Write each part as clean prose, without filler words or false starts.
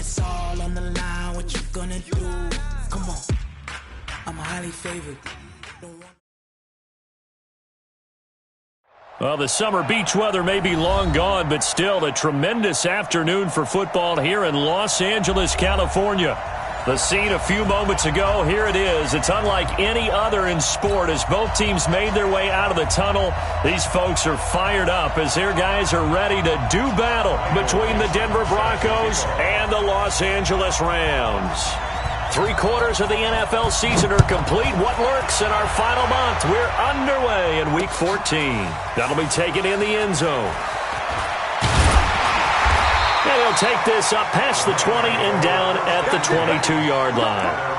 it's all on the line, what you gonna do? Come on, I'm highly favored. Well, the summer beach weather may be long gone, but still a tremendous afternoon for football here in Los Angeles, California. The scene a few moments ago, here it is. It's unlike any other in sport as both teams made their way out of the tunnel. These folks are fired up as their guys are ready to do battle between the Denver Broncos and the Los Angeles Rams. 3/4 of the NFL season are complete. What lurks in our final month? We're underway in Week 14. That'll be taken in the end zone. And he'll take this up past the 20 and down at the 22-yard line.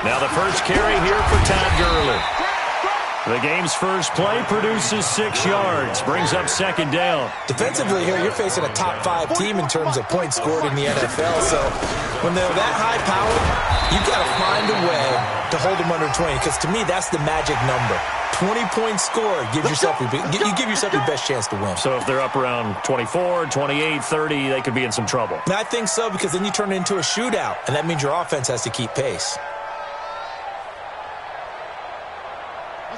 Now the first carry here for Todd Gurley. The game's first play produces 6 yards, brings up second down. Defensively here, you're facing a top 5 team in terms of points scored in the NFL. So when they're that high powered, you've got to find a way to hold them under 20. Because to me, that's the magic number. 20 points scored, you give yourself your best chance to win. So if they're up around 24, 28, 30, they could be in some trouble. And I think so, because then you turn it into a shootout, and that means your offense has to keep pace.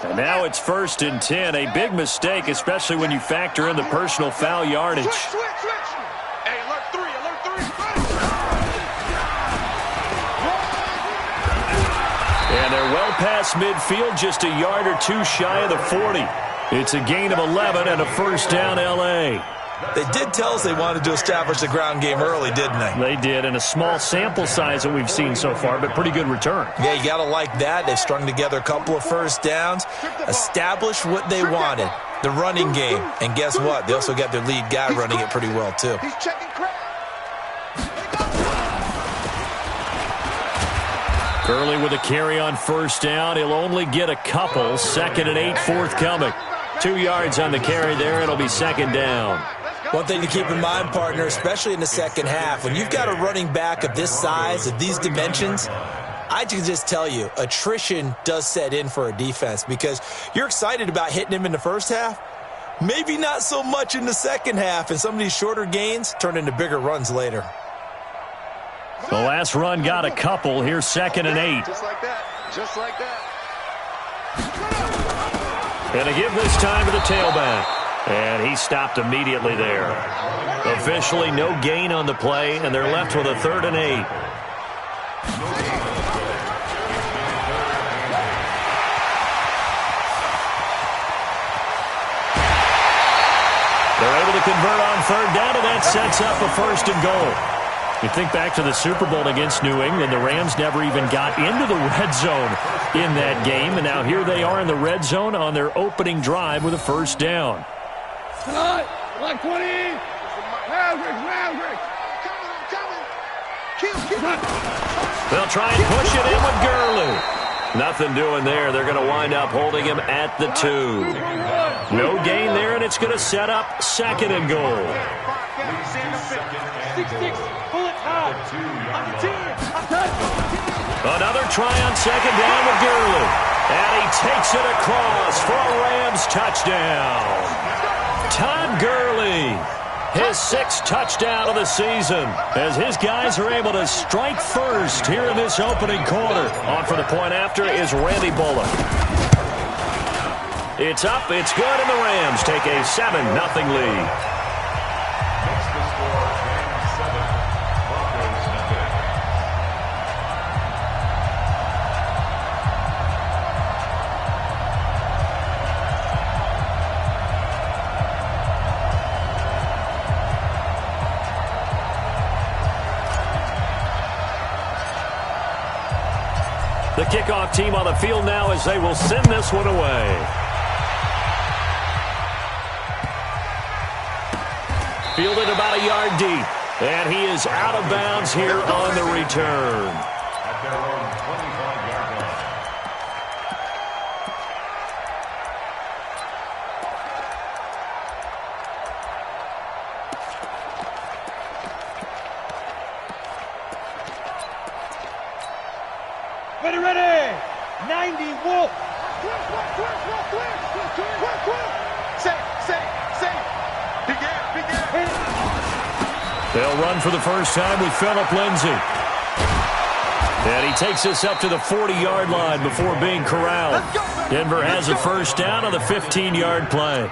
And now it's 1st and 10. A big mistake, especially when you factor in the personal foul yardage. Hey, alert 3. And they're well past midfield, just a yard or two shy of the 40. It's a gain of 11 and a first down L.A. They did tell us they wanted to establish the ground game early, didn't they? They did, and a small sample size that we've seen so far, but pretty good return. Yeah, you got to like that. They've strung together a couple of first downs, established what they wanted, the running game. And guess what? They also got their lead guy running it pretty well, too. He's checking crap. Gurley with a carry on first down. He'll only get a couple. 2nd and 8 forthcoming. 2 yards on the carry there. It'll be second down. One thing to keep in mind, partner, especially in the second half, when you've got a running back of this size, of these dimensions, I can just tell you, attrition does set in for a defense because you're excited about hitting him in the first half. Maybe not so much in the second half, and some of these shorter gains turn into bigger runs later. The last run got a couple. Here's 2nd and 8. Just like that. Just like that. And a give this time to the tailback. And he stopped immediately there. Officially no gain on the play, and they're left with a 3rd and 8. They're able to convert on 3rd down, and that sets up a 1st and goal. You think back to the Super Bowl against New England, the Rams never even got into the red zone in that game, and now here they are in the red zone on their opening drive with a 1st down. Like 20. Maverick. They'll try and push it in with Gurley. Nothing doing there. They're going to wind up holding him at the 2. No gain there, and it's going to set up 2nd and goal. 6-6. Bullet high. On the 10. Another try on 2nd down with Gurley. And he takes it across for a Rams touchdown. Todd Gurley, his 6th touchdown of the season, as his guys are able to strike first here in this opening quarter. On for the point after is Randy Bullock. It's up, it's good, and the Rams take a 7-0 lead. The kickoff team on the field now as they will send this one away. Fielded about a yard deep. And he is out of bounds here on the return. At their own 25-yard line. Ready! 90 Wolf! They'll run for the first time with Phillip Lindsay. And he takes us up to the 40-yard line before being corralled. Denver has a first down on the 15-yard play.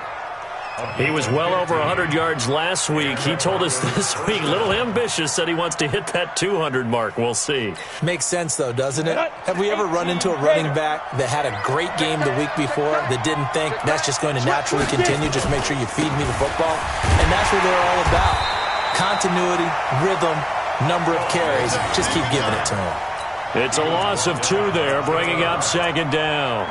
He was well over 100 yards last week. He told us this week, a little ambitious, said he wants to hit that 200 mark. We'll see. Makes sense, though, doesn't it? Have we ever run into a running back that had a great game the week before that didn't think that's just going to naturally continue, just make sure you feed me the football? And that's what they're all about. Continuity, rhythm, number of carries. Just keep giving it to him. It's a loss of 2 there, bringing up second down.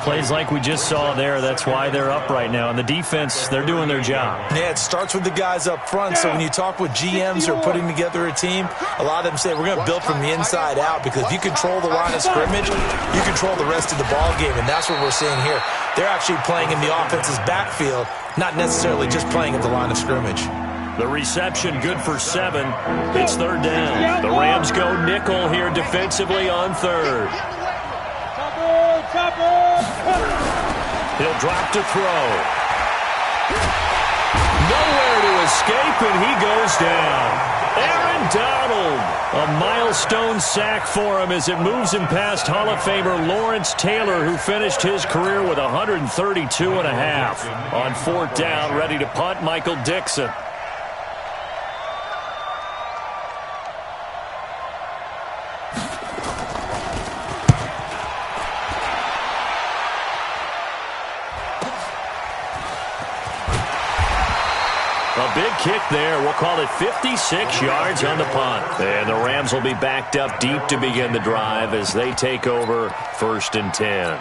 Plays like we just saw there, that's why they're up right now. And the defense, they're doing their job. Yeah, it starts with the guys up front. So when you talk with GMs who are putting together a team, a lot of them say we're going to build from the inside out, because if you control the line of scrimmage, you control the rest of the ball game, and that's what we're seeing here. They're actually playing in the offense's backfield, not necessarily just playing at the line of scrimmage. The reception good for 7. It's third down. The Rams go nickel here defensively on third. He'll drop to throw. Nowhere to escape, and he goes down. Aaron Donald. A milestone sack for him as it moves him past Hall of Famer Lawrence Taylor, who finished his career with 132.5. On fourth down, ready to punt, Michael Dixon. A big kick there. We'll call it 56 yards on the punt. And the Rams will be backed up deep to begin the drive as they take over first and 10.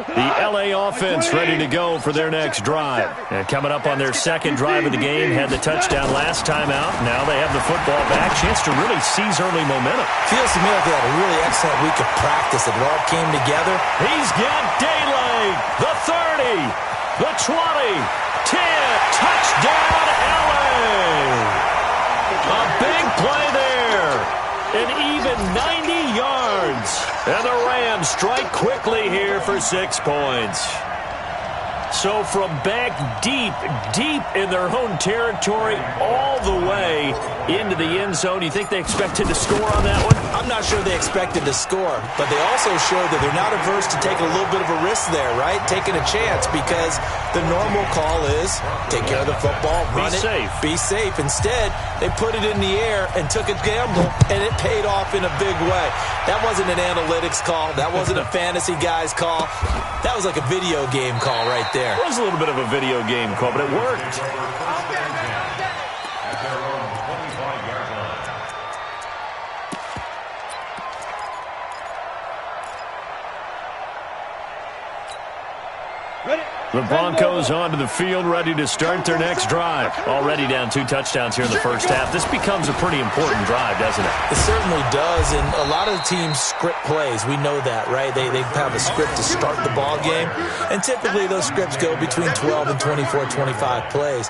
The LA offense ready to go for their next drive. And coming up on their second drive of the game, had the touchdown last time out. Now they have the football back. Chance to really seize early momentum. Feels to me like they had a really excellent week of practice. It all came together. He's got daylight. The 30, the 20, 10. Touchdown, LA. A big play there. An even 90 yards. And the Rams strike quickly here for 6 points. So from back deep in their own territory, all the way into the end zone, you think they expected to score on that one? I'm not sure they expected to score, but they also showed that they're not averse to taking a little bit of a risk there, right? Taking a chance, because the normal call is take care of the football, run it, be safe. Instead, they put it in the air and took a gamble, and it paid off in a big way. That wasn't an analytics call. That wasn't a fantasy guy's call. That was like a video game call right there. It was a little bit of a video game call, but it worked. The Broncos onto the field, ready to start their next drive. Already down 2 touchdowns here in the first half. This becomes a pretty important drive, doesn't it? It certainly does, and a lot of teams script plays. We know that, right? They have a script to start the ball game, and typically those scripts go between 12 and 24, 25 plays.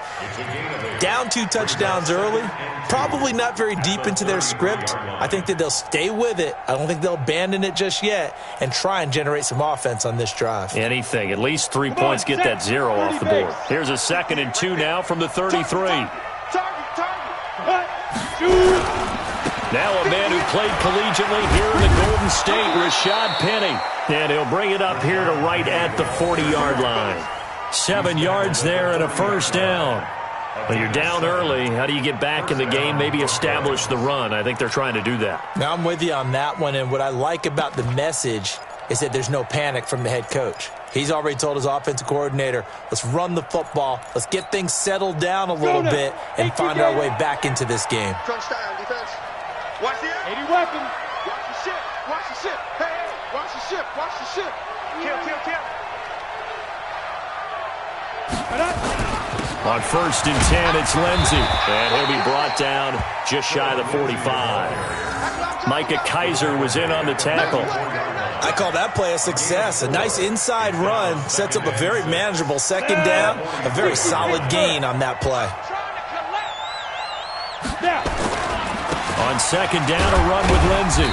Down 2 touchdowns early, probably not very deep into their script. I think that they'll stay with it. I don't think they'll abandon it just yet and try and generate some offense on this drive. Anything. At least 3 points. Get that 0 off the board. Here's a 2nd and 2 now from the 33. Now a man who played collegiately here in the Golden State, Rashad Penny. And he'll bring it up here to right at the 40-yard line. 7 yards there and a first down. When you're down early, how do you get back in the game, maybe establish the run? I think they're trying to do that. Now, I'm with you on that one, and what I like about the message is that there's no panic from the head coach. He's already told his offensive coordinator, let's run the football, let's get things settled down a little bit, and find our way back into this game. Crunch time, defense. Watch the 80 weapon. Watch the ship. Watch the ship. Hey, watch the ship. Watch the ship. On 1st and 10, it's Lindsey. And he'll be brought down just shy of the 45. Micah Kaiser was in on the tackle. I call that play a success. A nice inside run sets up a very manageable 2nd down. A very solid gain on that play. On 2nd down, a run with Lindsey.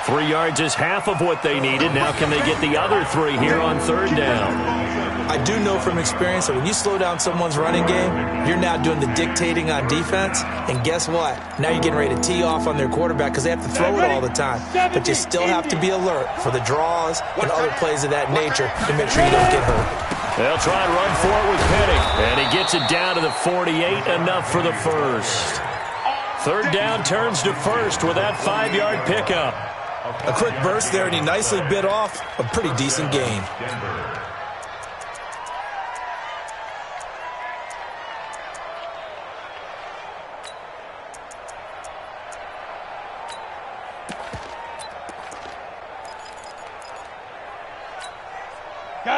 3 yards is half of what they needed. Now can they get the other 3 here on 3rd down? I do know from experience that when you slow down someone's running game, you're now doing the dictating on defense. And guess what? Now you're getting ready to tee off on their quarterback because they have to throw it all the time. But you still have to be alert for the draws and other plays of that nature to make sure you don't get hurt. They'll try and run for it with Penny. And he gets it down to the 48, enough for the 1st. 3rd down turns to 1st with that 5-yard pickup. A quick burst there, and he nicely bit off a pretty decent gain.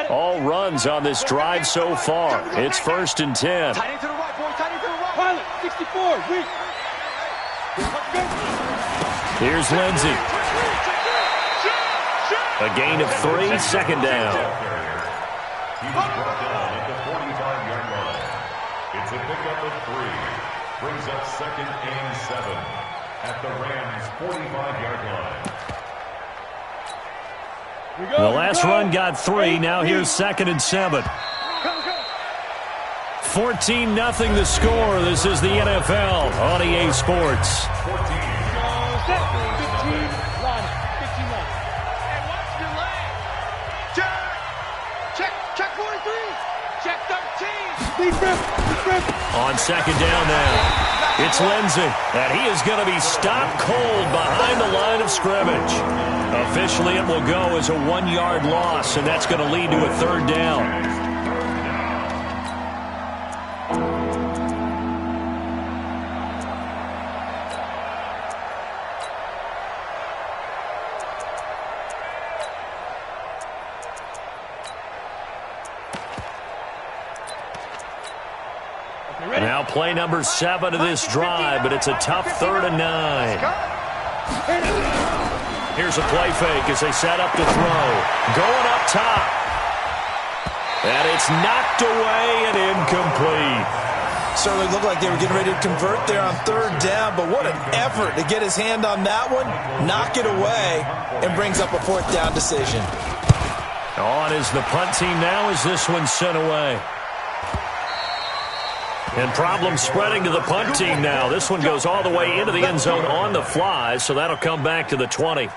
All runs on this drive so far. It's 1st and 10. Pilot, 64, weak. Here's Lindsey. A gain of 3, 2nd down. He was brought down at the 45-yard line. It's a pickup of 3. Brings up 2nd and 7 at the Rams' 45-yard line. The last run got 3. Now here's 2nd and 7. 14-0 the score. This is the NFL on EA Sports. 14. On 2nd down now, it's Lindsey, and he is going to be stopped cold behind the line of scrimmage. Officially, it will go as a 1-yard loss, and that's going to lead to a 3rd down. Now play number 7 of this drive, but it's a tough 3rd and 9. Here's a play fake as they set up to throw. Going up top. And it's knocked away and incomplete. Certainly looked like they were getting ready to convert there on 3rd down, but what an effort to get his hand on that one, knock it away, and brings up a 4th down decision. On is the punt team now as this one's sent away. And problems spreading to the punt team now. This one goes all the way into the end zone on the fly, so that'll come back to the 20.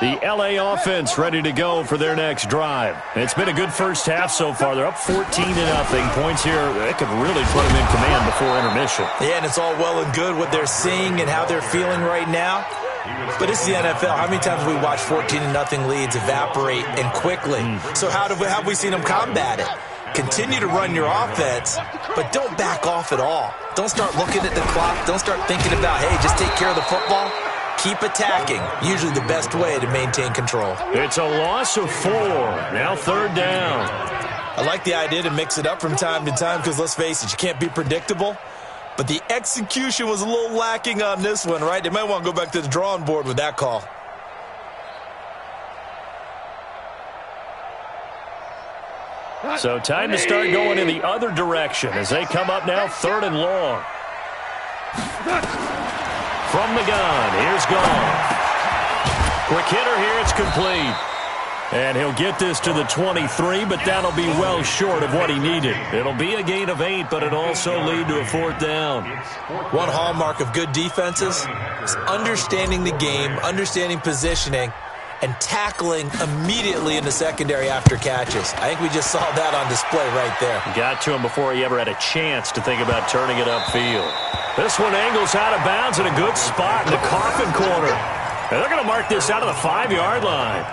The L.A. offense ready to go for their next drive. It's been a good first half so far. They're up 14-0. Points here, they could really put them in command before intermission. Yeah, and it's all well and good what they're seeing and how they're feeling right now. But it's the NFL. How many times have we watched 14-0 leads evaporate and quickly? So how have we seen them combat it? Continue to run your offense, but don't back off at all. Don't start looking at the clock. Don't start thinking about, hey, just take care of the football. Keep attacking. Usually the best way to maintain control. It's a loss of 4. Now 3rd down. I like the idea to mix it up from time to time because, let's face it, you can't be predictable. But the execution was a little lacking on this one, right? They might want to go back to the drawing board with that call. So time to start going in the other direction as they come up now 3rd and long. From the gun, here's Goff. Quick hitter here, it's complete. And he'll get this to the 23, but that'll be well short of what he needed. It'll be a gain of 8, but it'll also lead to a 4th down. One hallmark of good defenses is understanding the game, understanding positioning, and tackling immediately in the secondary after catches. I think we just saw that on display right there. Got to him before he ever had a chance to think about turning it upfield. This one angles out of bounds in a good spot in the coffin corner. And they're going to mark this out of the 5-yard line.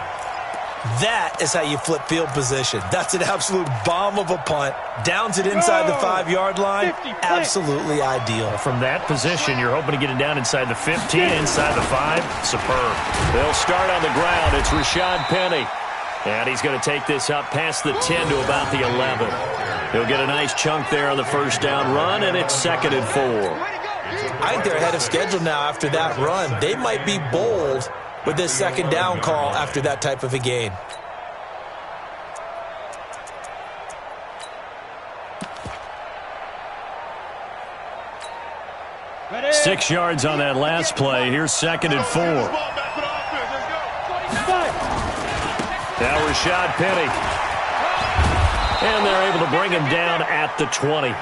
That is how you flip field position. That's an absolute bomb of a punt. Downs it inside the 5-yard line. Absolutely ideal. From that position, you're hoping to get it down inside the 15, inside the 5. Superb. They'll start on the ground. It's Rashad Penny. And he's going to take this up past the 10 to about the 11. He'll get a nice chunk there on the first down run, and it's 2nd and 4. I think they're ahead of schedule now after that run. They might be bold with this second down call after that type of a gain. Ready? 6 yards on that last play. Here's 2nd and 4. Now Rashad Penny. And they're able to bring him down at the 20.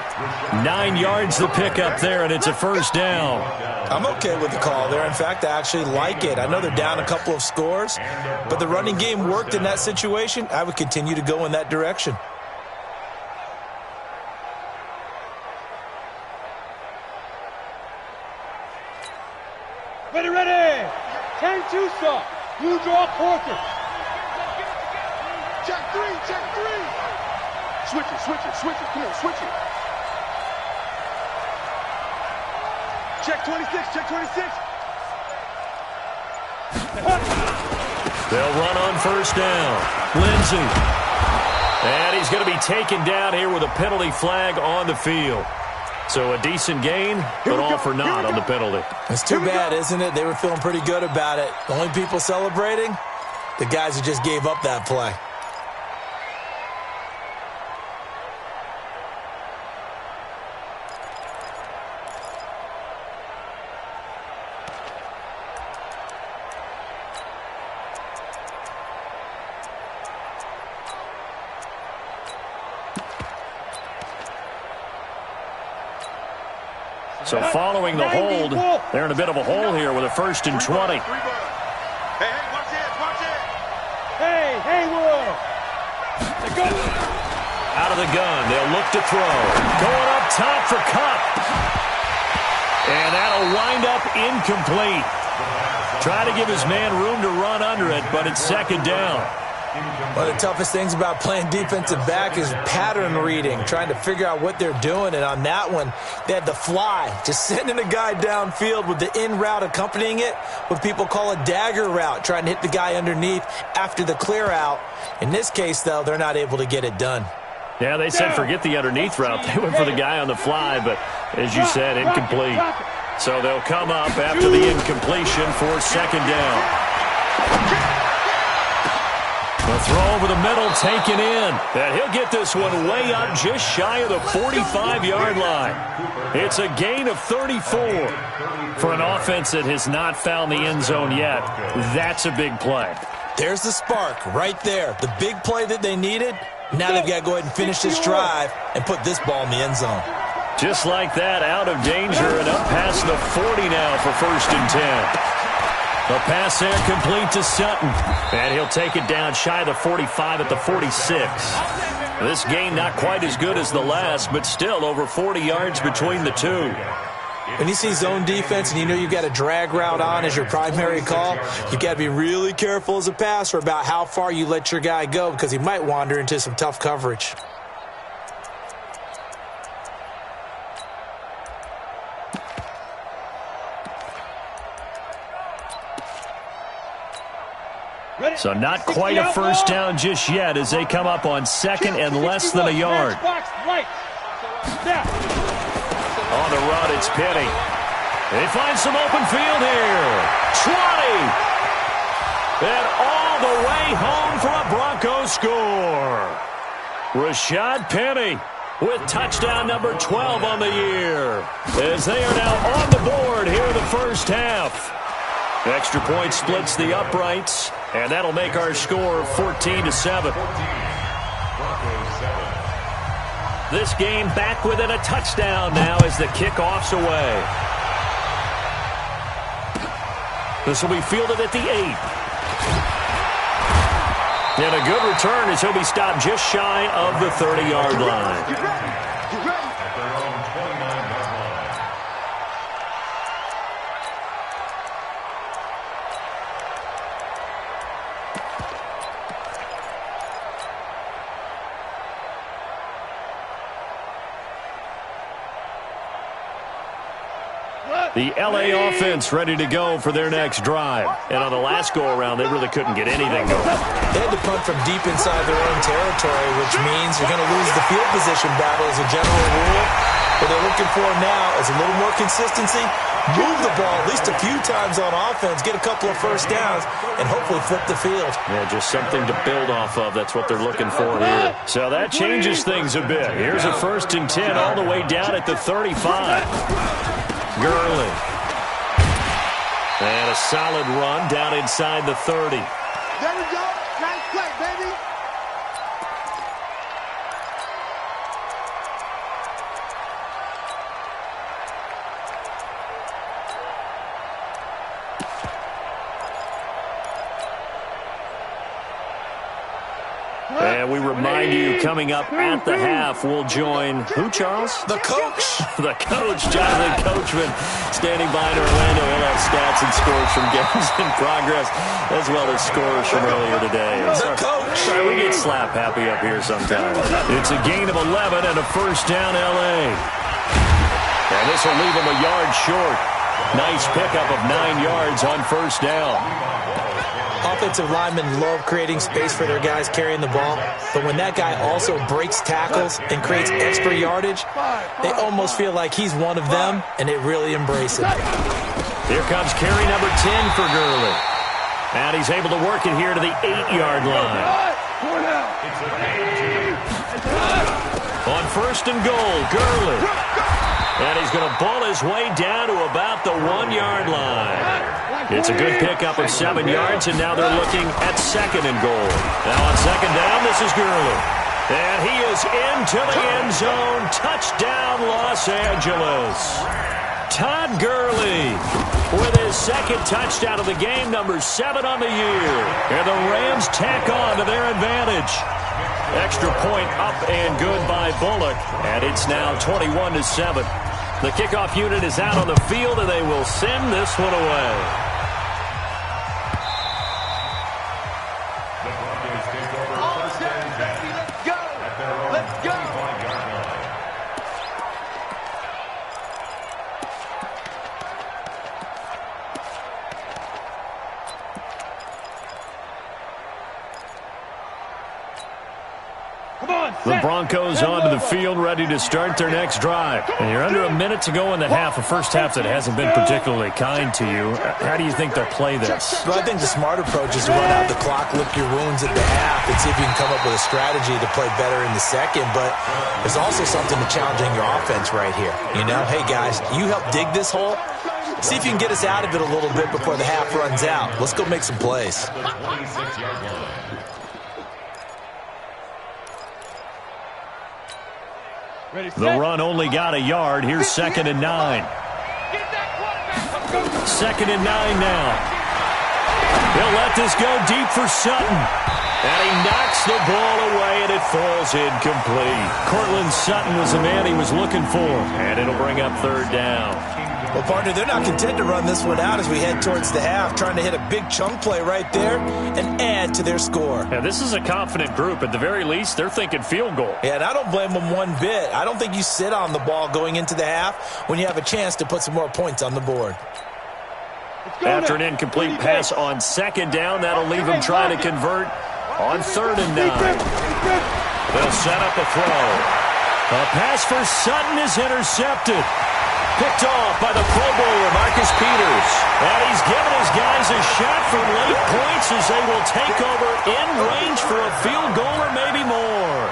9 yards the pickup there, and it's a first down. I'm okay with the call there. In fact, I actually like it. I know they're down a couple of scores, but the running game worked in that situation. I would continue to go in that direction. Ready, ready. 10-2 stop. You draw quarter. Check 3, check 3. Switch it, switch it, switch it. Come on, switch it. Check 26, check 26. They'll run on first down. Lindsey. And he's going to be taken down here with a penalty flag on the field. So a decent gain, but all for naught on the penalty. It's too bad, isn't it? They were feeling pretty good about it. The only people celebrating, the guys who just gave up that play. So following the hold, they're in a bit of a hole here with a 1st and 20. Hey, watch it, watch it. Hey, Haywood. Out of the gun, they'll look to throw. Going up top for Cup. And that'll wind up incomplete. Try to give his man room to run under it, but it's 2nd down. One of the toughest things about playing defensive back is pattern reading, trying to figure out what they're doing. And on that one, they had the fly, just sending a guy downfield with the in route accompanying it, what people call a dagger route, trying to hit the guy underneath after the clear out. In this case, though, they're not able to get it done. Yeah, they said forget the underneath route. They went for the guy on the fly, but as you said, incomplete. So they'll come up after the incompletion for 2nd down. The throw over the middle taken in. And he'll get this one way up just shy of the 45-yard line. It's a gain of 34. For an offense that has not found the end zone yet, that's a big play. There's the spark right there. The big play that they needed. Now they've got to go ahead and finish this drive and put this ball in the end zone. Just like that, out of danger and up past the 40 now for 1st and 10. The pass there complete to Sutton. And he'll take it down shy of the 45 at the 46. This game not quite as good as the last, but still over 40 yards between the two. When you see zone defense and you know you've got a drag route on as your primary call, you've got to be really careful as a passer about how far you let your guy go because he might wander into some tough coverage. So not quite a first down just yet as they come up on 2nd and less than a yard. On the run, it's Penny. They find some open field here. 20. And all the way home for a Broncos score. Rashad Penny with touchdown number 12 on the year. As they are now on the board here in the first half. Extra point splits the uprights, and that'll make our score 14-7. This game back within a touchdown now as the kickoff's away. This will be fielded at the 8. And a good return as he'll be stopped just shy of the 30-yard line. At their own 29-yard line. The LA offense ready to go for their next drive. And on the last go-around, they really couldn't get anything going. They had to punt from deep inside their own territory, which means you're going to lose the field position battle as a general rule. What they're looking for now is a little more consistency, move the ball at least a few times on offense, get a couple of first downs, and hopefully flip the field. Yeah, just something to build off of. That's what they're looking for here. So that changes things a bit. Here's a 1st and 10 all the way down at the 35. Gurley. And a solid run down inside the 30. There we go. Nice play, baby. And we remind you, coming up at the half, we'll join who, Charles? The coach. The coach, Jonathan Coachman, standing by in Orlando. He'll have stats and scores from games in progress, as well as scores from earlier today. The coach. Sorry, we get slap happy up here sometimes. It's a gain of 11 and a 1st down, L.A. And this will leave him a yard short. Nice pickup of 9 yards on 1st down. Offensive linemen love creating space for their guys carrying the ball, but when that guy also breaks tackles and creates extra yardage, they almost feel like he's one of them, and they really embrace it. Here comes carry number 10 for Gurley. And he's able to work it here to the 8-yard line. On 1st and goal, Gurley. And he's going to ball his way down to about the 1-yard line. It's a good pickup of 7 yards, and now they're looking at 2nd and goal. Now on 2nd down, this is Gurley. And he is into the end zone. Touchdown, Los Angeles. Todd Gurley with his 2nd touchdown of the game, number 7 on the year. And the Rams tack on to their advantage. Extra point up and good by Bullock. And it's now 21-7. The kickoff unit is out on the field, and they will send this one away. The Broncos take over 1st and 10 at their own 25-yard line. The Broncos onto the field, ready to start their next drive. And you're under a minute to go in the half, a first half that hasn't been particularly kind to you. How do you think they'll play this? Well, I think the smart approach is to run out the clock, lick your wounds at the half, and see if you can come up with a strategy to play better in the second. But there's also something to challenging your offense right here. You know, hey, guys, you help dig this hole. See if you can get us out of it a little bit before the half runs out. Let's go make some plays. The 26-yard line. The run only got a yard. Here's 2nd and 9. 2nd and 9 now. He'll let this go deep for Sutton. And he knocks the ball away, and it falls incomplete. Cortland Sutton was the man he was looking for. And it'll bring up 3rd down. Well, partner, they're not content to run this one out as we head towards the half, trying to hit a big chunk play right there and add to their score. Yeah, this is a confident group. At the very least, they're thinking field goal. Yeah, and I don't blame them one bit. I don't think you sit on the ball going into the half when you have a chance to put some more points on the board. After an incomplete pass on 2nd down, that'll leave him trying to convert on 3rd and 9. They'll set up a throw. A pass for Sutton is intercepted. Picked off by the Pro Bowler, Marcus Peters. And he's given his guys a shot for late points as they will take over in range for a field goal or maybe more.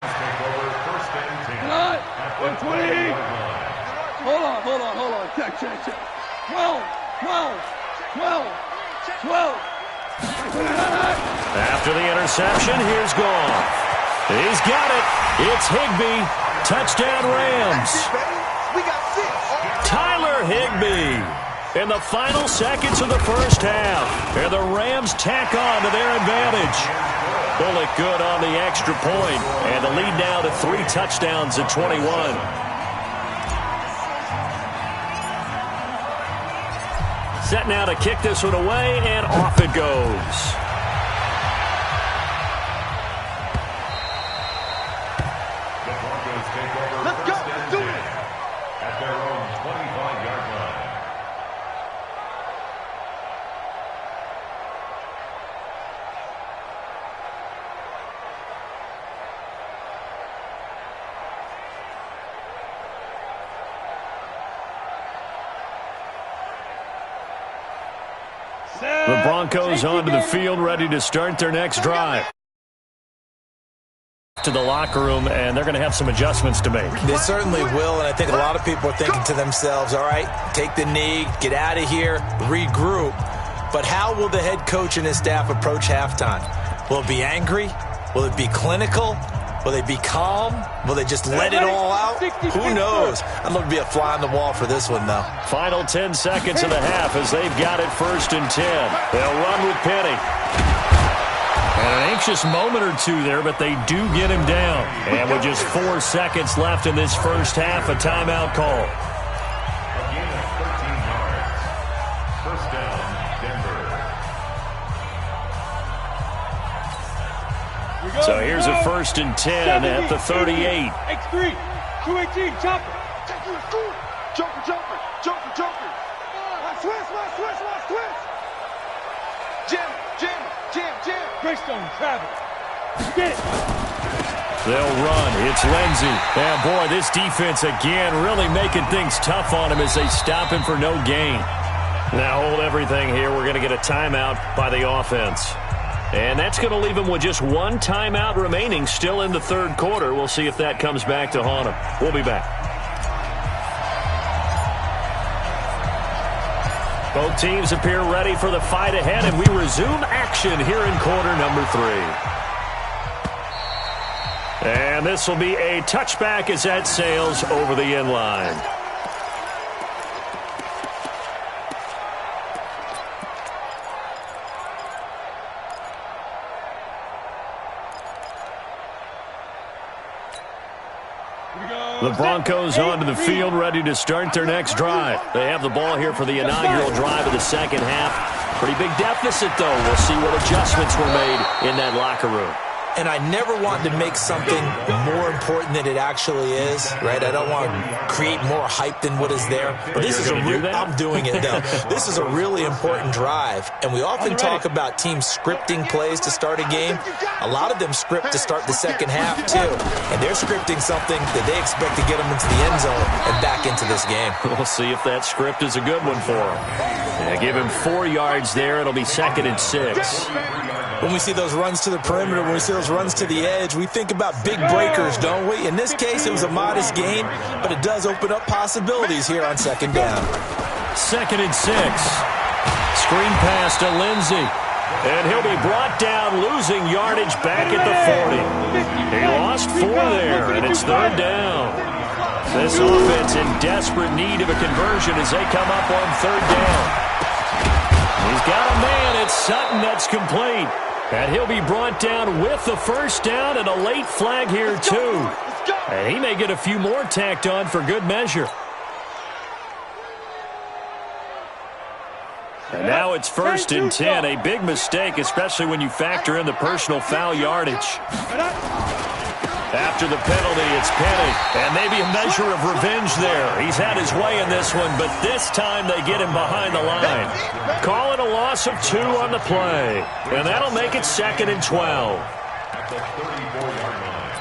Take over 1st and 10. At the 20. 20-yard line. Hold on. Check. 12. After the interception, here's Goff. He's got it. It's Higbee. Touchdown Rams. We got 6. Tyler Higbee. in the final seconds of the first half. And the Rams tack on to their advantage. Bullock good on the extra point, and the lead now to 3 touchdowns at 21. Set now to kick this one away, and off it goes. Let's go. Do it. At their own 25-yard line. The Broncos onto the field, ready to start their next drive. To the locker room, and they're going to have some adjustments to make. They certainly will, and I think a lot of people are thinking to themselves, all right, take the knee, get out of here, regroup. But how will the head coach and his staff approach halftime? Will it be angry? Will it be clinical? Will they be calm? Will they just let it all out? Who knows? I'd love to be a fly on the wall for this one, though. Final 10 seconds of the half as they've got it 1st and 10. They'll run with Penny. And an anxious moment or two there, but they do get him down. And with just 4 seconds left in this first half, a timeout call. Again at 13 yards. First down, Denver. So here's a 1st and 10 at the 38. X3, 218, chopper. Joker. Twist. Jam. Greystone, travel. Get it. They'll run. It's Lindsey. And, boy, this defense again really making things tough on him as they stop him for no gain. Now hold everything here. We're going to get a timeout by the offense. And that's going to leave him with just 1 timeout remaining still in the 3rd quarter. We'll see if that comes back to haunt him. We'll be back. Both teams appear ready for the fight ahead, and we resume action here in quarter number 3. And this will be a touchback as that sails over the end line. The Broncos onto the field, ready to start their next drive. They have the ball here for the inaugural drive of the second half. Pretty big deficit, though. We'll see what adjustments were made in that locker room. And I never want to make something more important than it actually is, right? I don't want to create more hype than what is there. But this is I'm doing it, though. This is a really important drive. And we often talk about teams scripting plays to start a game. A lot of them script to start the second half, too. And they're scripting something that they expect to get them into the end zone and back into this game. We'll see if that script is a good one for him. Yeah, give him 4 yards there. It'll be 2nd and 6. When we see those runs to the perimeter, when we see those runs to the edge, we think about big breakers, don't we? In this case, it was a modest gain, but it does open up possibilities here on 2nd down. 2nd and 6. Screen pass to Lindsey. And he'll be brought down, losing yardage back at the 40. He lost 4 there, and it's 3rd down. This offense in desperate need of a conversion as they come up on 3rd down. He's got a man. It's Sutton that's complete. And he'll be brought down with the 1st down and a late flag here, too. And he may get a few more tacked on for good measure. And now it's 1st and 10. A big mistake, especially when you factor in the personal foul yardage. After the penalty, it's Penny. And maybe a measure of revenge there. He's had his way in this one, but this time they get him behind the line. Call it a loss of 2 on the play. And that'll make it 2nd and 12. At the 34-yard line.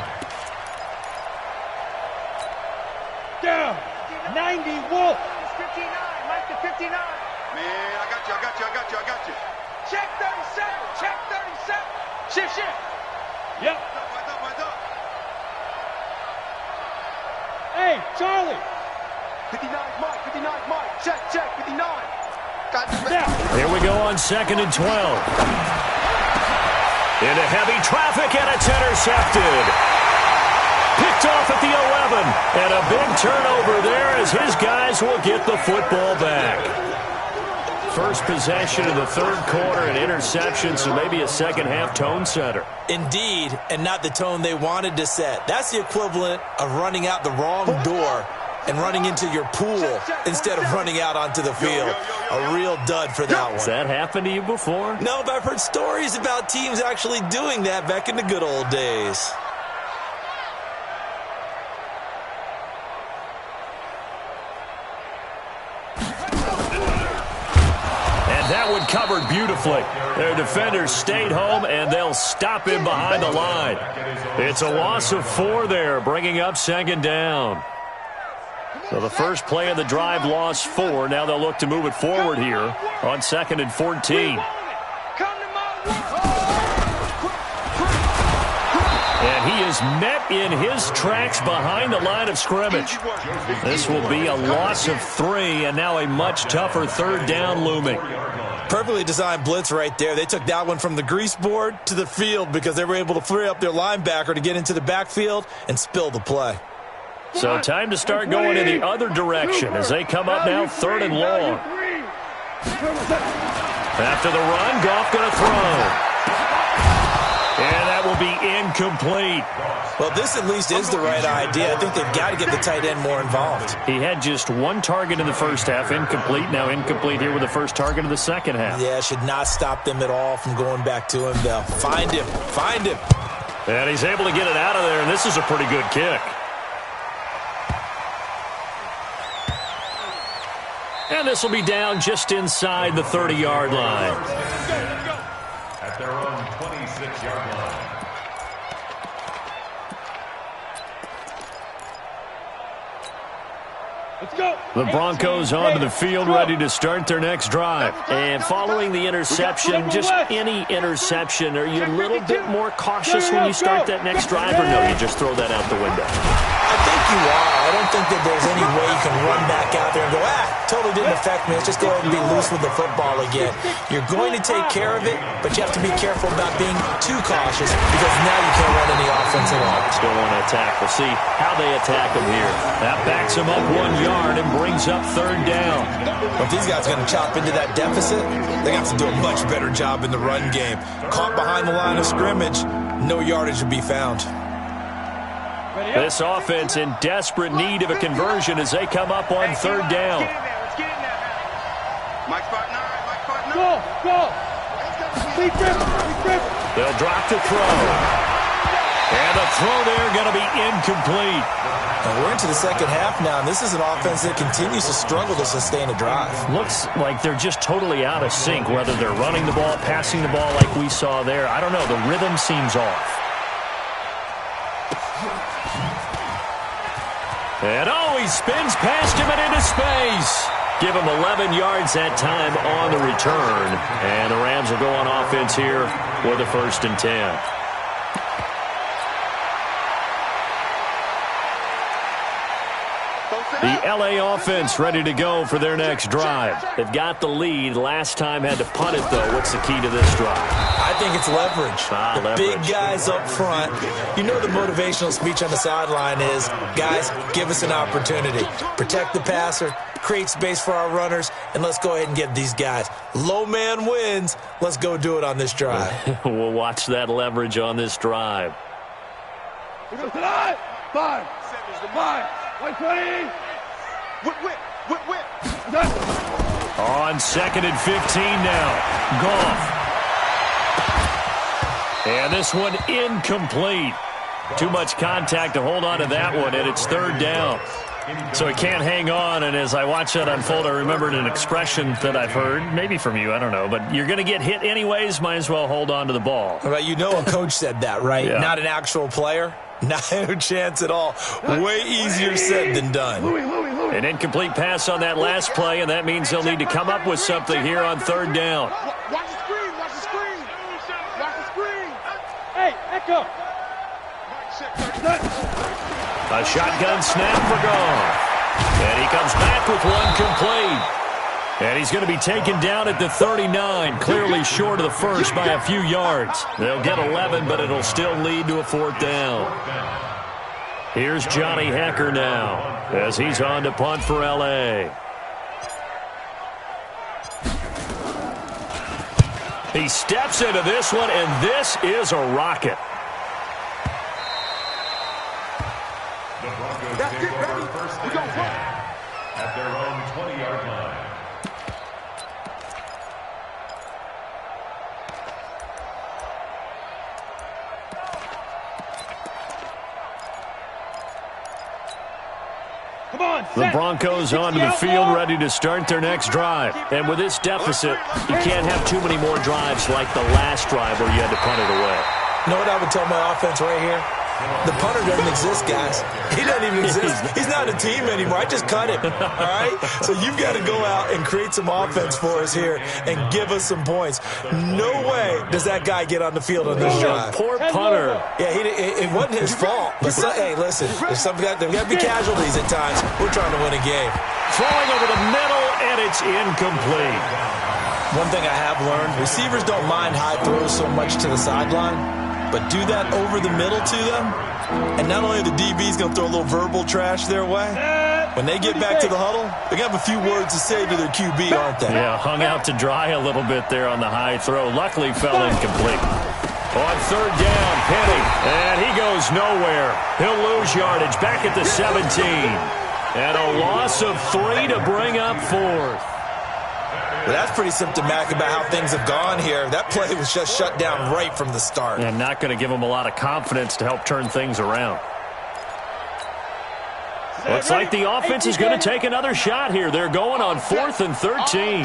Down. 90 Wolf. 59. Mike to 59. Man, I got you. Check 37. Shift. Yep. Hey, Charlie. 59 Mike. Check, 59. Got you. Here we go on 2nd and 12. Into heavy traffic, and it's intercepted. Picked off at the 11. And a big turnover there as his guys will get the football back. First possession of the third quarter, an interception, so maybe a second-half tone setter. Indeed, and not the tone they wanted to set. That's the equivalent of running out the wrong door and running into your pool instead of running out onto the field. A real dud for that one. Has that happened to you before? No, but I've heard stories about teams actually doing that back in the good old days. That one covered beautifully. Their defenders stayed home, and they'll stop him behind the line. It's a loss of 4 there, bringing up second down. So the first play of the drive lost 4. Now they'll look to move it forward here on 2nd and 14. And he is met in his tracks behind the line of scrimmage. This will be a loss of 3, and now a much tougher third down looming. Perfectly designed blitz right there. They took that one from the grease board to the field because they were able to free up their linebacker to get into the backfield and spill the play. So time to start going in the other direction as they come up now 3rd and long. After the run, Goff going to throw. And that will be incomplete. Well, this at least is the right idea. I think they've got to get the tight end more involved. He had just 1 target in the first half, incomplete. Now incomplete here with the first target of the second half. Yeah, should not stop them at all from going back to him, though. Find him. Find him. And he's able to get it out of there, and this is a pretty good kick. And this will be down just inside the 30-yard line. At their own 26-yard line. Let's go. The Broncos onto the field, ready to start their next drive. And following the interception, just any interception, are you a little bit more cautious when you start that next drive, or no, you just throw that out the window? I think you are. I don't think that there's any way you can run back out there and go, totally didn't affect me. Let's just go ahead and be loose with the football again. You're going to take care of it, but you have to be careful about being too cautious because now you can't run any offense at all. Still want to attack. We'll see how they attack him here. That backs him up 1 yard and brings up 3rd down. Well, if these guys are going to chop into that deficit, they have to do a much better job in the run game. Caught behind the line of scrimmage, no yardage to be found. This offense in desperate need of a conversion as they come up on 3rd down. They'll drop the throw. And the throw there going to be incomplete. And we're into the second half now, and this is an offense that continues to struggle to sustain a drive. Looks like they're just totally out of sync, whether they're running the ball, passing the ball like we saw there. I don't know. The rhythm seems off. And he spins past him and into space. Give him 11 yards that time on the return. And the Rams will go on offense here with a 1st and 10. The L.A. offense ready to go for their next drive. They've got the lead. Last time had to punt it, though. What's the key to this drive? I think it's leverage. The leverage. Big guys up front. You know the motivational speech on the sideline is, guys, give us an opportunity. Protect the passer, create space for our runners, and let's go ahead and get these guys. Low man wins. Let's go do it on this drive. We'll watch that leverage on this drive. Five. 120. Whip. On 2nd and 15 now. Goff. And this one incomplete. Too much contact to hold on to that one, and it's 3rd down. So he can't hang on, and as I watch that unfold, I remembered an expression that I've heard, maybe from you, I don't know, but you're going to get hit anyways, might as well hold on to the ball. Well, you know a coach said that, right? Yeah. Not an actual player. No chance at all. Way easier said than done. An incomplete pass on that last play, and that means they'll need to come up with something here on 3rd down. Watch the screen. Hey, Echo. A shotgun snap for Goff. And he comes back with one complete. And he's going to be taken down at the 39, clearly short of the first by a few yards. They'll get 11, but it'll still lead to a 4th down. Here's Johnny Hecker now as he's on to punt for L.A. He steps into this one, and this is a rocket. The Broncos take over first and 10 at their own 20-yard line. The Broncos onto the field, ready to start their next drive. And with this deficit, you can't have too many more drives like the last drive where you had to punt it away. You know what I would tell my offense right here? The punter doesn't exist, guys. He doesn't even exist. He's not a team anymore. I just cut him, all right? So you've got to go out and create some offense for us here and give us some points. No way does that guy get on the field on this drive. Poor punter. Yeah, it wasn't his fault. But, hey, listen, there's got to be casualties at times. We're trying to win a game. Throwing over the middle, and it's incomplete. One thing I have learned, receivers don't mind high throws so much to the sideline. But do that over the middle to them, and not only are the DBs going to throw a little verbal trash their way, when they get back to the huddle, they're going to have a few words to say to their QB, aren't they? Yeah, hung out to dry a little bit there on the high throw. Luckily fell incomplete. On third down, Penny, and he goes nowhere. He'll lose yardage back at the 17. And a loss of 3 to bring up fourth. Well, that's pretty symptomatic about how things have gone here. That play was just shut down right from the start. And not going to give them a lot of confidence to help turn things around. Looks like the offense is going to take another shot here. They're going on 4th and 13.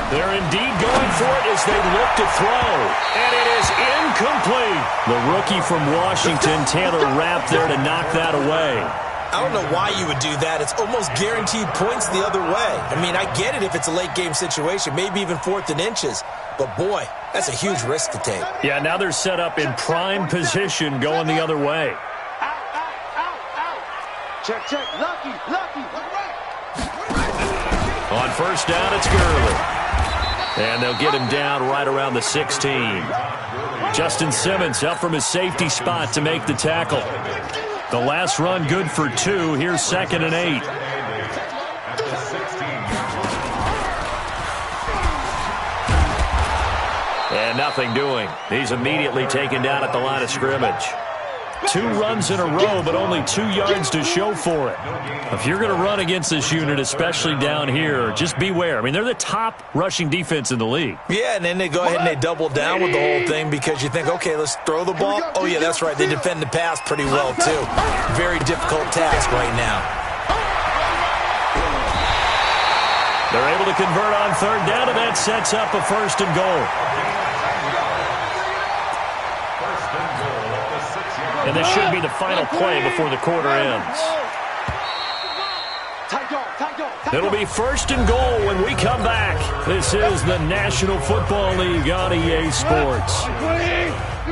They're indeed going for it as they look to throw. And it is incomplete. The rookie from Washington, Taylor Rapp, there to knock that away. I don't know why you would do that. It's almost guaranteed points the other way. I mean, I get it if it's a late game situation, maybe even 4th and inches. But, boy, that's a huge risk to take. Yeah, now they're set up in prime position going the other way. Check, check. Lucky. On first down, it's Gurley. And they'll get him down right around the 16. Justin Simmons up from his safety spot to make the tackle. The last run good for 2. Here's 2nd and 8. And nothing doing. He's immediately taken down at the line of scrimmage. 2 runs in a row, but only 2 yards to show for it. If you're going to run against this unit, especially down here, just beware. I mean, they're the top rushing defense in the league. Yeah, and then they go ahead and they double down with the whole thing because you think, okay, let's throw the ball. Oh, yeah, that's right. They defend the pass pretty well, too. Very difficult task right now. They're able to convert on third down, and that sets up a 1st and goal. And this should be the final play before the quarter ends. It'll be 1st and goal when we come back. This is the National Football League on EA Sports. 2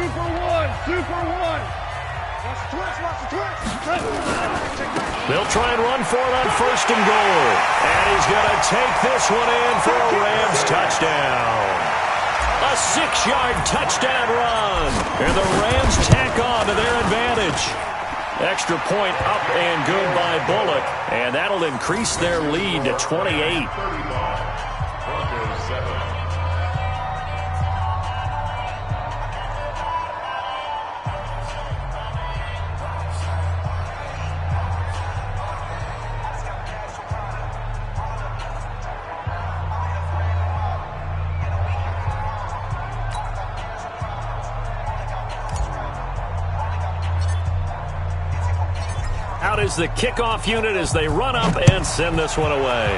for 1. 2 for 1. Watch the twitch. They'll try and run for it on 1st and goal. And he's going to take this one in for a Rams touchdown. A 6-yard touchdown run. And the Rams tack on to their advantage. Extra point up and good by Bullock. And that'll increase their lead to 28. Broncos 7. Out is the kickoff unit as they run up and send this one away.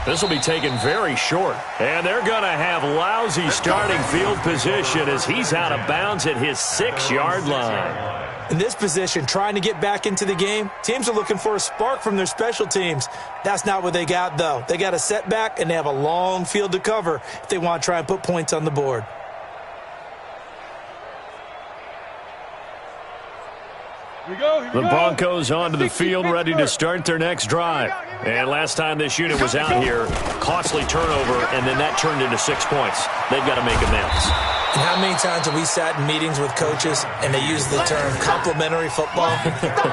This will be taken very short. And they're going to have lousy starting field position as he's out of bounds at his 6-yard line. In this position, trying to get back into the game, teams are looking for a spark from their special teams. That's not what they got, though. They got a setback, and they have a long field to cover if they want to try and put points on the board. The Broncos onto the field, ready to start their next drive. And last time this unit was out here, costly turnover, and then that turned into 6 points. They've got to make amends. And how many times have we sat in meetings with coaches and they use the term complementary football?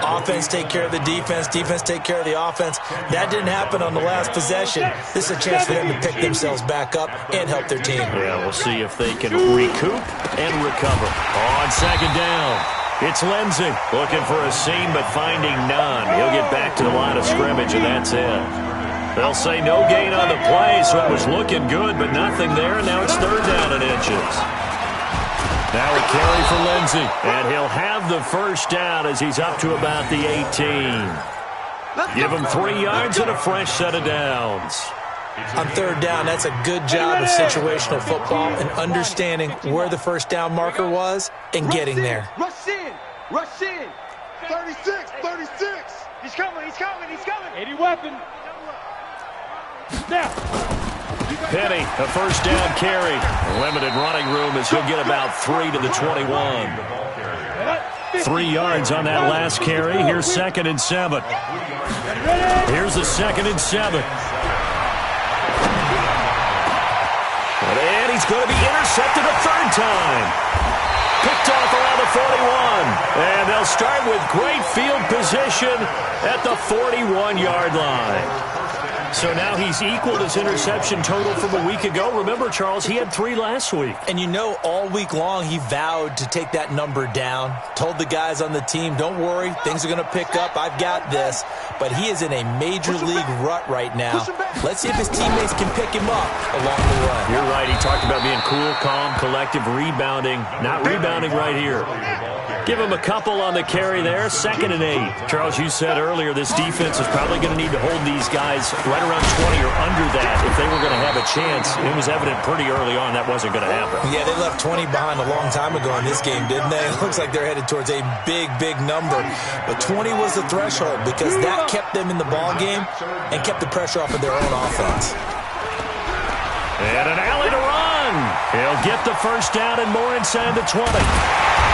Offense take care of the defense, defense take care of the offense. That didn't happen on the last possession. This is a chance for them to pick themselves back up and help their team. Yeah, we'll see if they can recoup and recover. On second down, it's Lindsey looking for a seam but finding none. He'll get back to the line of scrimmage, and that's it. They'll say no gain on the play, so it was looking good, but nothing there, and now it's third down and inches. Now a carry for Lindsey, and he'll have the first down as he's up to about the 18. Give him 3 yards and a fresh set of downs. On third down, that's a good job of situational football and understanding where the first down marker was and getting there. Rush in. Rush in. 36, 36. He's coming, he's coming, he's coming. 80 weapon. Now. Penny, a first down carry. Limited running room as he'll get about 3 to the 21. 3 yards on that last carry. Here's 2nd and 7. Here's the 2nd and 7. And he's going to be intercepted a third time. Picked off around the 41. And they'll start with great field position at the 41-yard line. So now he's equaled his interception total from a week ago. Remember, Charles, he had 3 last week. And you know, all week long he vowed to take that number down. Told the guys on the team, don't worry, things are going to pick up. I've got this. But he is in a major league rut right now. Let's see if his teammates can pick him up along the way. You're right. He talked about being cool, calm, collective, rebounding. Not rebounding right here. Give him a couple on the carry there. 2nd and 8. Charles, you said earlier this defense is probably going to need to hold these guys right around 20 or under that if they were going to have a chance. It was evident pretty early on that wasn't going to happen. Yeah, they left 20 behind a long time ago in this game, didn't they? It looks like they're headed towards a big, big number. But 20 was the threshold because that kept them in the ball game and kept the pressure off of their own offense. And an alley to run. He'll get the first down and more inside the 20.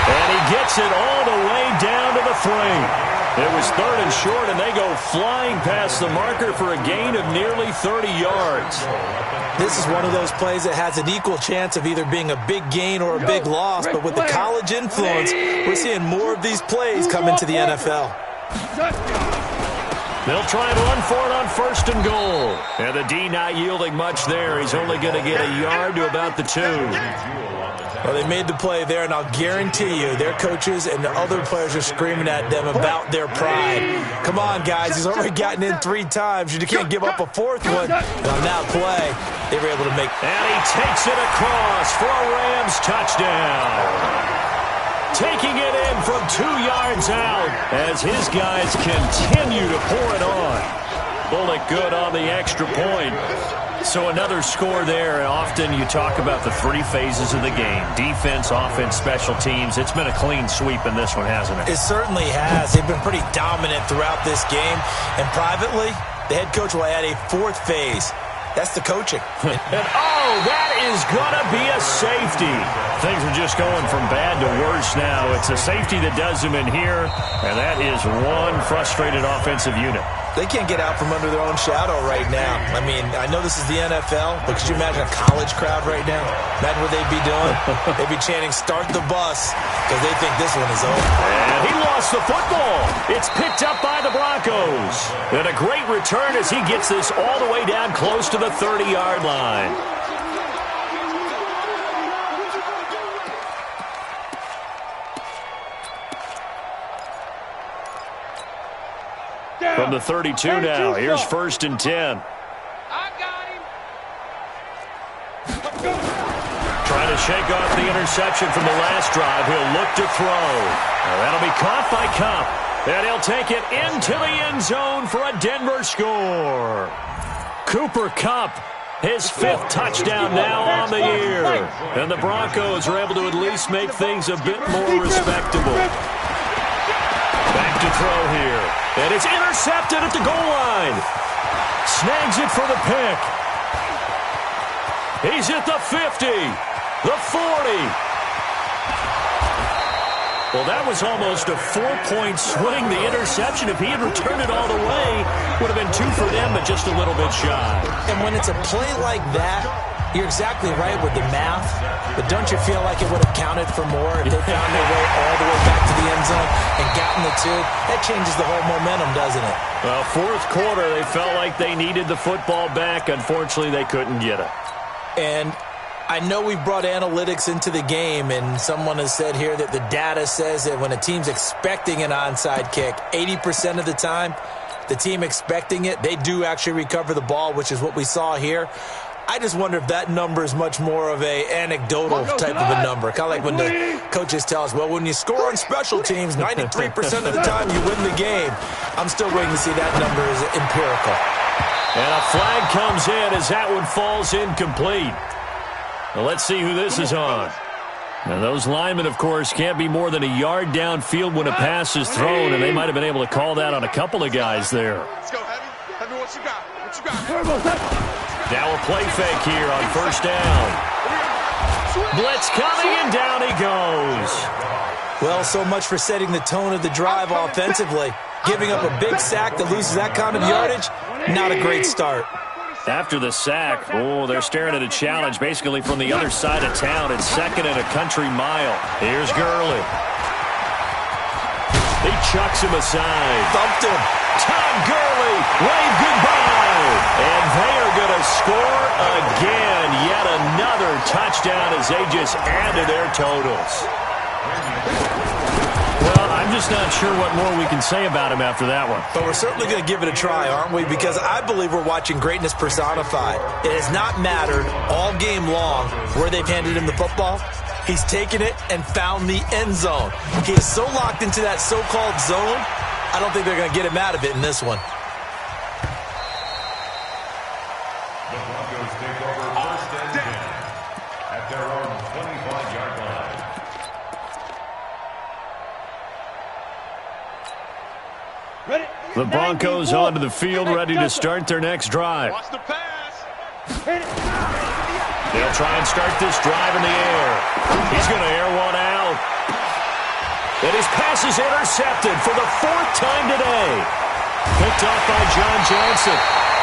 And he gets it all the way down to the 3. It was 3rd and short, and they go flying past the marker for a gain of nearly 30 yards. This is one of those plays that has an equal chance of either being a big gain or a big loss, but with the college influence, we're seeing more of these plays come into the NFL. They'll try and run for it on 1st and goal. And the D not yielding much there. He's only going to get a yard to about the 2. Well, they made the play there, and I'll guarantee you their coaches and the other players are screaming at them about their pride. Come on, guys. He's already gotten in 3 times. You can't give up a 4th one. And on that play, they were able to make. And he takes it across for a Rams touchdown. Taking it in from 2 yards out as his guys continue to pour it on. Bullock good on the extra point. So another score there. Often you talk about the 3 phases of the game. Defense, offense, special teams. It's been a clean sweep in this one, hasn't it? It certainly has. They've been pretty dominant throughout this game. And privately, the head coach will add a 4th phase. That's the coaching. And that is going to be a safety. Things are just going from bad to worse now. It's a safety that does them in here, and that is one frustrated offensive unit. They can't get out from under their own shadow right now. I mean, I know this is the NFL, but could you imagine a college crowd right now? Imagine what they'd be doing. They'd be chanting, "Start the bus," because they think this one is over. And he lost the football. It's picked up by the Broncos. And a great return as he gets this all the way down close to the 30-yard line. From the 32 now, here's 1st and 10. I got him. Trying to shake off the interception from the last drive. He'll look to throw. Now that'll be caught by Kupp. And he'll take it into the end zone for a Denver score. Cooper Kupp, his 5th touchdown now on the year. And the Broncos are able to at least make things a bit more respectable. Back to throw here. And it's intercepted at the goal line. Snags it for the pick. He's at the 50, the 40. Well, that was almost a 4-point swing. The interception, if he had returned it all the way, would have been 2 for them, but just a little bit shy. And when it's a play like that, You're exactly right with the math, but don't you feel like it would have counted for more if they found their way all the way back to the end zone and gotten the two? That changes the whole momentum, doesn't it? Well, fourth quarter, they felt like they needed the football back. Unfortunately, they couldn't get it. And I know we brought analytics into the game, and someone has said here that the data says that when a team's expecting an onside kick, 80% of the time, the team expecting it, they do actually recover the ball, which is what we saw here. I just wonder if that number is much more of a anecdotal type of a number. Kind of like when the coaches tell us, well, when you score on special teams, 93% of the time you win the game. I'm still waiting to see that number is empirical. And a flag comes in as that one falls incomplete. Well, let's see who this is on. Now, those linemen, of course, can't be more than a yard downfield when a pass is thrown, and they might have been able to call that on a couple of guys there. Let's go, Heavy. Heavy, what you got? What you got? Now a play fake here on first down. Blitz coming, and down he goes. Well, so much for setting the tone of the drive offensively. Giving up a big sack that loses that kind of yardage, not a great start. After the sack, they're staring at a challenge basically from the other side of town. It's second and a country mile. Here's Gurley. He chucks him aside. Thumped him. Tom Gurley, wave goodbye. And they are going to score again. Yet another touchdown as they just add to their totals. Well, I'm just not sure what more we can say about him after that one. But we're certainly going to give it a try, aren't we? Because I believe we're watching greatness personified. It has not mattered all game long where they've handed him the football. He's taken it and found the end zone. He is so locked into that so-called zone, I don't think they're going to get him out of it in this one. The Broncos take over first and 10 at their own 25-yard line. Ready? The Broncos onto the field, ready to start their next drive. Watch the pass. They'll try and start this drive in the air. He's going to air one out. And his pass is intercepted for the fourth time today. Picked off by John Johnson.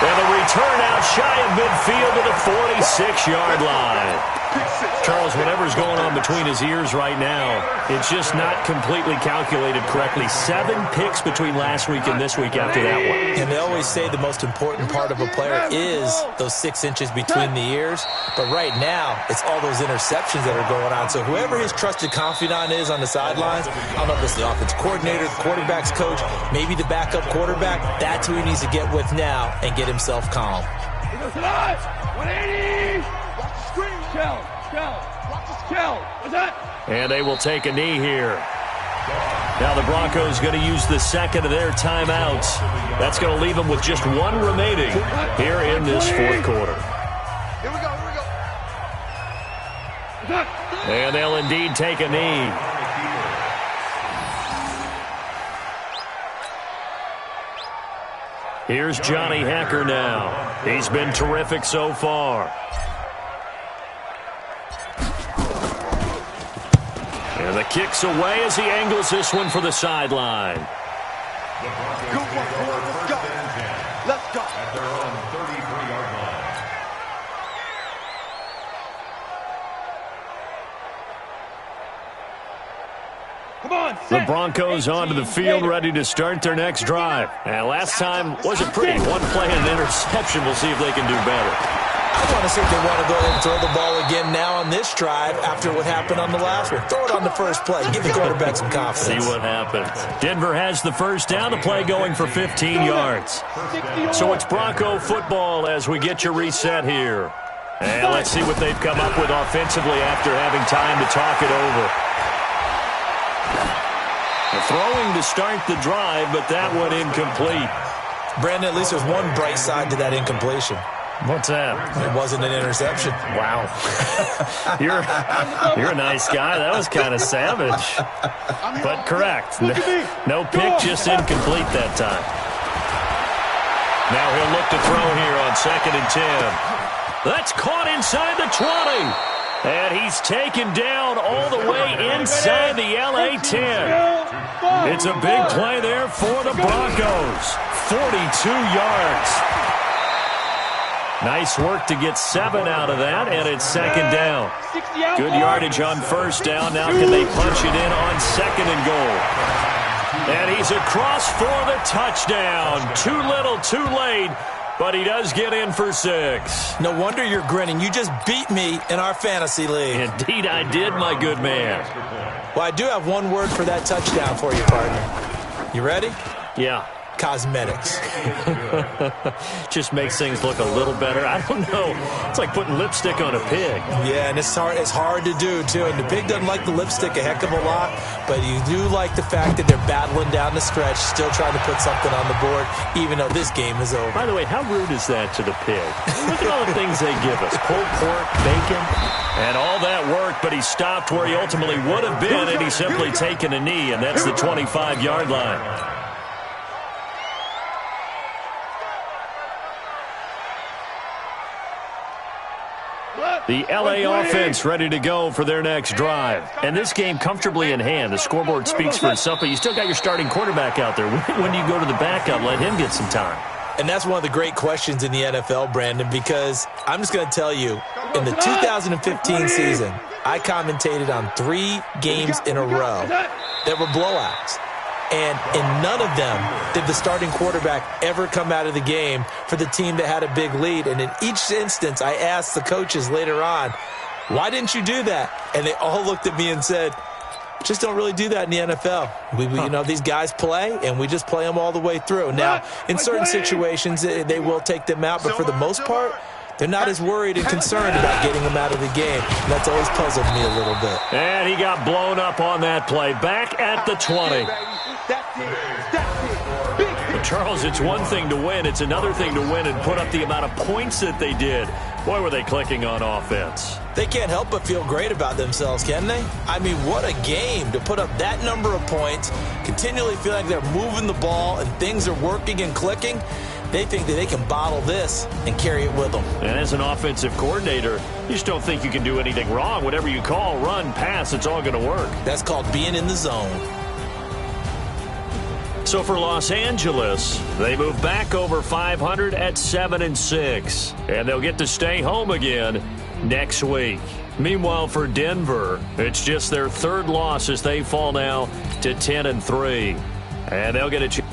And the return out shy of midfield to the 46-yard line. Charles, whatever's going on between his ears right now, it's just not completely calculated correctly. 7 picks between last week and this week after that one. And they always say the most important part of a player is those 6 inches between the ears. But right now, it's all those interceptions that are going on. So whoever his trusted confidant is on the sidelines, I don't know if it's the offense coordinator, the quarterback's coach, maybe the backup quarterback, that's who he needs to get with now and get himself calm. 180! Watch the screen. Watch that? And they will take a knee here. Now the Broncos going to use the second of their timeouts. That's going to leave them with just 1 remaining here in this fourth quarter. Here we go. And they'll indeed take a knee. Here's Johnny Hekker now. He's been terrific so far. And the kick's away as he angles this one for the sideline. Good one, boy. Let's go. Let's go. At their own 33-yard line. Come on, The Broncos onto the field, ready to start their next drive. And last time wasn't pretty. 1 play and an interception. We'll see if they can do better. I want to see if they want to go ahead and throw the ball again now on this drive after what happened on the last one. Throw it on the first play. Give the quarterback some confidence. See what happens. Denver has the first down. The play going for 15 yards. So it's Bronco football as we get you reset here. And let's see what they've come up with offensively after having time to talk it over. They're throwing to start the drive, but that one incomplete. Brandon, at least there's one bright side to that incompletion. What's that? It wasn't an interception. Wow. You're a nice guy. That was kind of savage. But correct. No pick, just incomplete that time. Now he'll look to throw here on 2nd and 10. That's caught inside the 20. And he's taken down all the way inside the LA 10. It's a big play there for the Broncos. 42 yards. Nice work to get 7 out of that, and it's second down. Good yardage on first down. Now can they punch it in on second and goal? And he's across for the touchdown. Too little, too late, but he does get in for 6. No wonder you're grinning. You just beat me in our fantasy league. Indeed I did, my good man. Well, I do have one word for that touchdown for you, partner. You ready? Yeah. Cosmetics. Just makes things look a little better. I don't know. It's like putting lipstick on a pig. Yeah, and it's hard to do, too. And the pig doesn't like the lipstick a heck of a lot, but you do like the fact that they're battling down the stretch, still trying to put something on the board, even though this game is over. By the way, how rude is that to the pig? Look at all the things they give us. Pulled pork, bacon, and all that work, but he stopped where he ultimately would have been, and he's simply taken a knee, and that's the 25-yard line. The LA offense ready to go for their next drive. And this game comfortably in hand. The scoreboard speaks for itself, but you still got your starting quarterback out there. When do you go to the backup, let him get some time? And that's one of the great questions in the NFL, Brandon, because I'm just going to tell you, in the 2015 season, I commentated on 3 games in a row that were blowouts. And in none of them did the starting quarterback ever come out of the game for the team that had a big lead. And in each instance, I asked the coaches later on, why didn't you do that? And they all looked at me and said, just don't really do that in the NFL. You know, these guys play, and we just play them all the way through. Now, in certain situations, they will take them out, but for the most part, they're not as worried and concerned about getting them out of the game. And that's always puzzled me a little bit. And he got blown up on that play. Back at the 20. But Charles, it's one thing to win. It's another thing to win and put up the amount of points that they did. Boy, were they clicking on offense. They can't help but feel great about themselves, can they? I mean, what a game to put up that number of points, continually feel like they're moving the ball and things are working and clicking. They think that they can bottle this and carry it with them. And as an offensive coordinator, you just don't think you can do anything wrong. Whatever you call, run, pass, it's all going to work. That's called being in the zone. So for Los Angeles, they move back over 500 at 7-6. And they'll get to stay home again next week. Meanwhile, for Denver, it's just their 3rd loss as they fall now to 10-3. And they'll get a chance.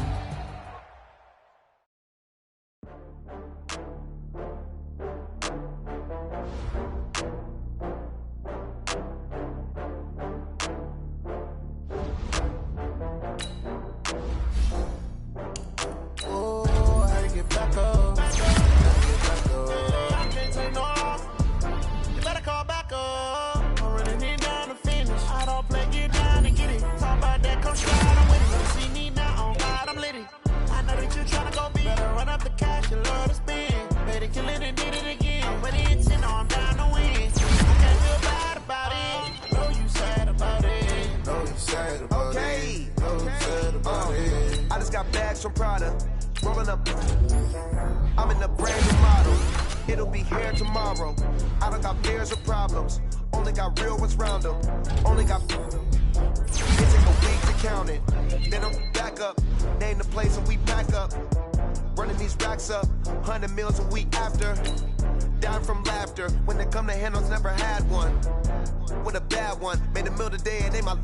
I'm in a brand new model. It'll be here tomorrow. I don't got fears or problems. Only got real ones round them. Only got. It take a week to count it. Then I'm back up. Name the place and we pack up. Running these racks up. 100 meals a week after. Dying from laughter. When they come to handles, never had one. With a bad one. Made a meal today and ain't my